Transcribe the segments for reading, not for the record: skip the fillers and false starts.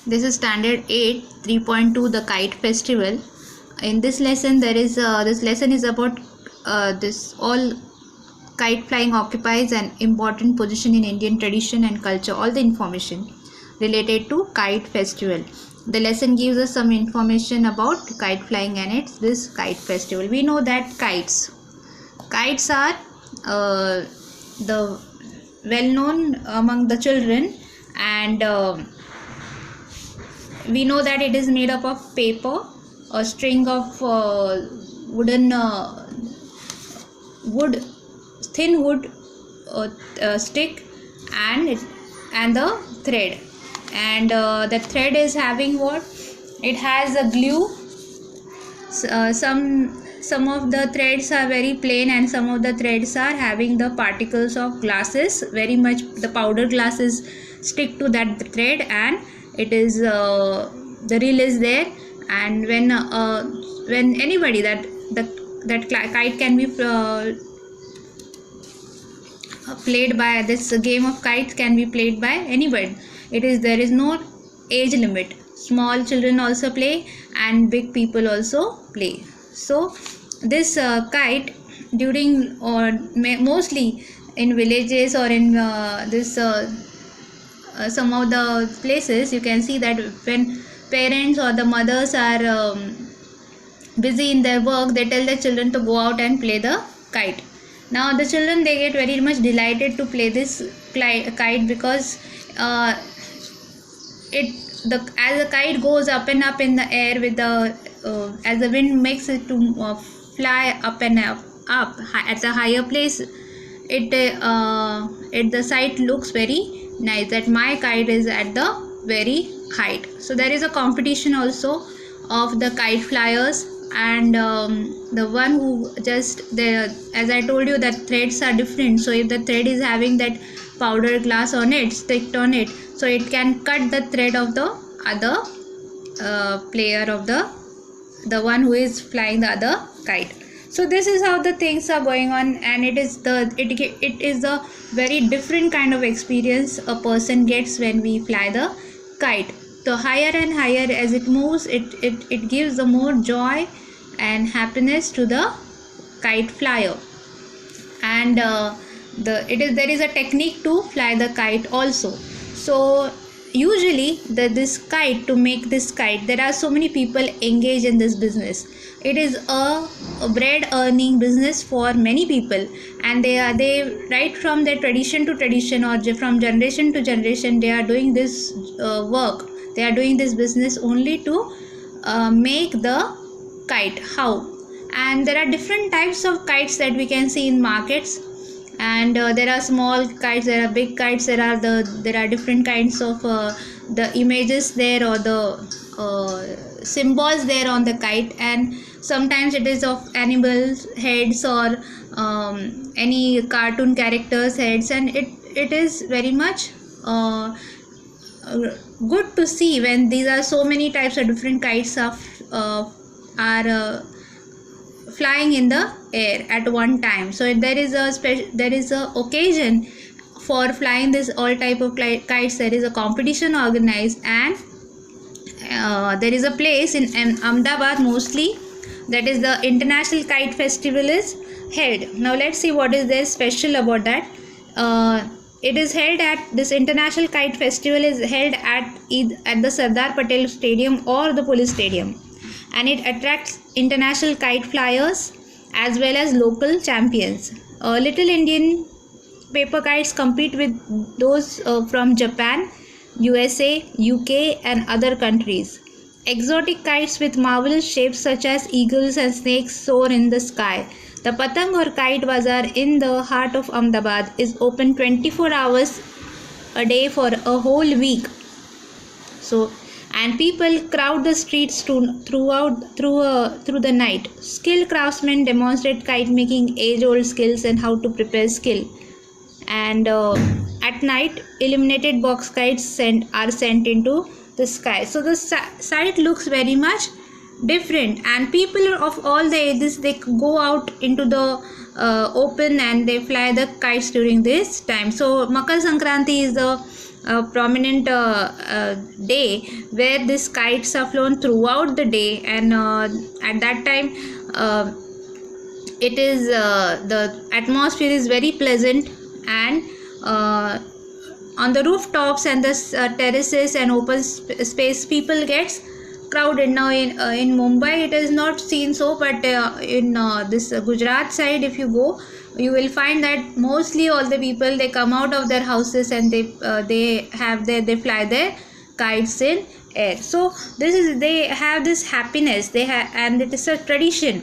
This is standard 8 3.2, the kite festival. In this lesson this lesson is about this all kite flying occupies an important position in Indian tradition and culture. All the information related to kite festival. The lesson gives us some information about kite flying and it's this kite festival. We know that kites are the well known among the children, and we know that it is made up of paper, a string of thin wood stick, and the thread, and the thread is having what? It has a glue. Some of the threads are very plain and some of the threads are having the particles of glasses. Very much the powder glasses stick to that thread, and it is the reel is there, and when anybody that kite can be played by, this game of kites can be played by anybody. There is no age limit. Small children also play and big people also play. So this kite during, or mostly in villages or in some of the places, you can see that when parents or the mothers are busy in their work, they tell the children to go out and play the kite. Now the children, they get very much delighted to play this kite, because as the kite goes up and up in the air with the as the wind makes it to fly up and up at a higher place, the sight looks very nice that my kite is at the very height. So there is a competition also of the kite flyers, and the one who as I told you, that threads are different. So if the thread is having that powder glass on it, sticked on it, so it can cut the thread of the other player, of the one who is flying the other kite. So this is how the things are going on, and it is a very different kind of experience a person gets when we fly the kite. So higher and higher as it moves, it gives the more joy and happiness to the kite flyer. And there is a technique to fly the kite also. So usually to make this kite, there are so many people engaged in this business. It is a bread earning business for many people, and they right from their tradition to tradition, or from generation to generation, they are doing this work. They are doing this business only to make the kite. How? And there are different types of kites that we can see in markets, and there are small kites, there are big kites, there are different kinds of the images there, or the symbols there on the kite, and sometimes it is of animals heads, or any cartoon characters heads, and it is very much good to see when these are so many types of different kites are flying in the air at one time. So there is a occasion for flying this all type of kites. There is a competition organized, and there is a place in Ahmedabad mostly, that is the International Kite Festival is held. Now let's see what is there special about that. It is held at this International Kite Festival is held at the Sardar Patel Stadium or the Police Stadium, and it attracts international kite flyers as well as local champions. Little Indian paper kites compete with those from Japan, USA, UK and other countries. Exotic kites with marvelous shapes such as eagles and snakes soar in the sky. The Patang or Kite Bazaar in the heart of Ahmedabad is open 24 hours a day for a whole week. So, and people crowd the streets through the night. Skilled craftsmen demonstrate kite making, age-old skills and how to prepare skill. And at night, illuminated box kites are sent into the sky. So the sight looks very much different, and people of all the ages, they go out into the open and they fly the kites during this time. So Makar Sankranti is the prominent day where these kites are flown throughout the day, and at that time it is the atmosphere is very pleasant, and on the rooftops and the terraces and open space, people gets crowded. Now in Mumbai it is not seen so, but in this Gujarat side, if you go, you will find that mostly all the people, they come out of their houses and they fly their kites in air. So this is, they have this happiness, and it is a tradition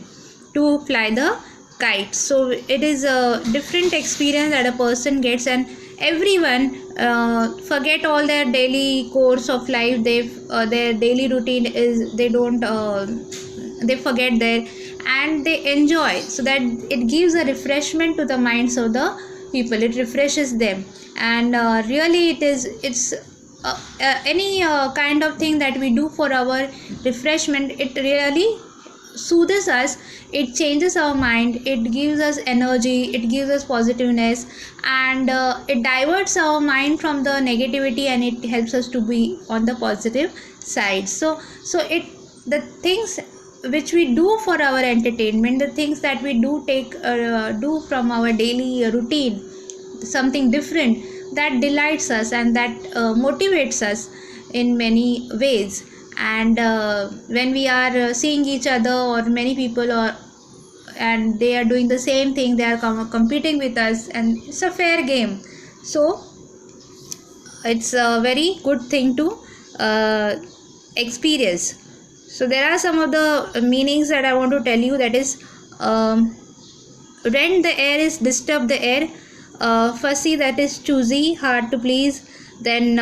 to fly the kite. So it is a different experience that a person gets, and everyone forget all their daily course of life. Their daily routine is, they don't they forget there, and they enjoy, so that it gives a refreshment to the minds of the people, it refreshes them. And really it's any kind of thing that we do for our refreshment, it really soothes us, it changes our mind, it gives us energy, it gives us positiveness, and it diverts our mind from the negativity, and it helps us to be on the positive side. So it, the things which we do for our entertainment, the things that we do from our daily routine, something different, that delights us and that motivates us in many ways. And when we are seeing each other, or many people, and they are doing the same thing, they are competing with us, and it's a fair game. So it's a very good thing to experience. So there are some of the meanings that I want to tell you, that is rent the air is disturb the air, fussy, that is choosy, hard to please, then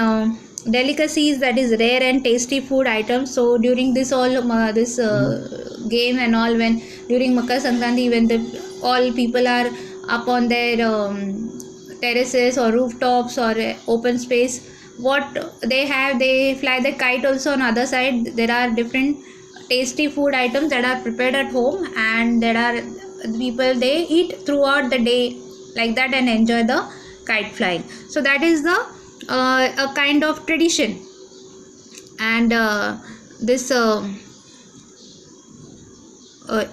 delicacies, that is rare and tasty food items. So during this all this game and all, when during Makar Sankranti, when all people are up on their terraces or rooftops or open space, what they have, they fly the kite also. On other side, there are different tasty food items that are prepared at home, and there are people, they eat throughout the day like that and enjoy the kite flying. So that is the a kind of tradition. And this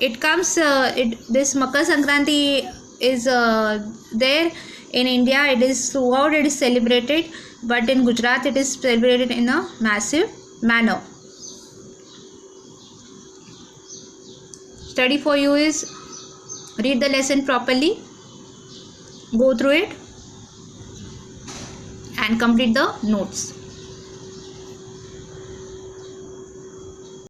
it comes this Makar Sankranti is there in India, it is throughout, it is celebrated, but in Gujarat it is celebrated in a massive manner. Study for you is read the lesson properly, go through it and complete the notes.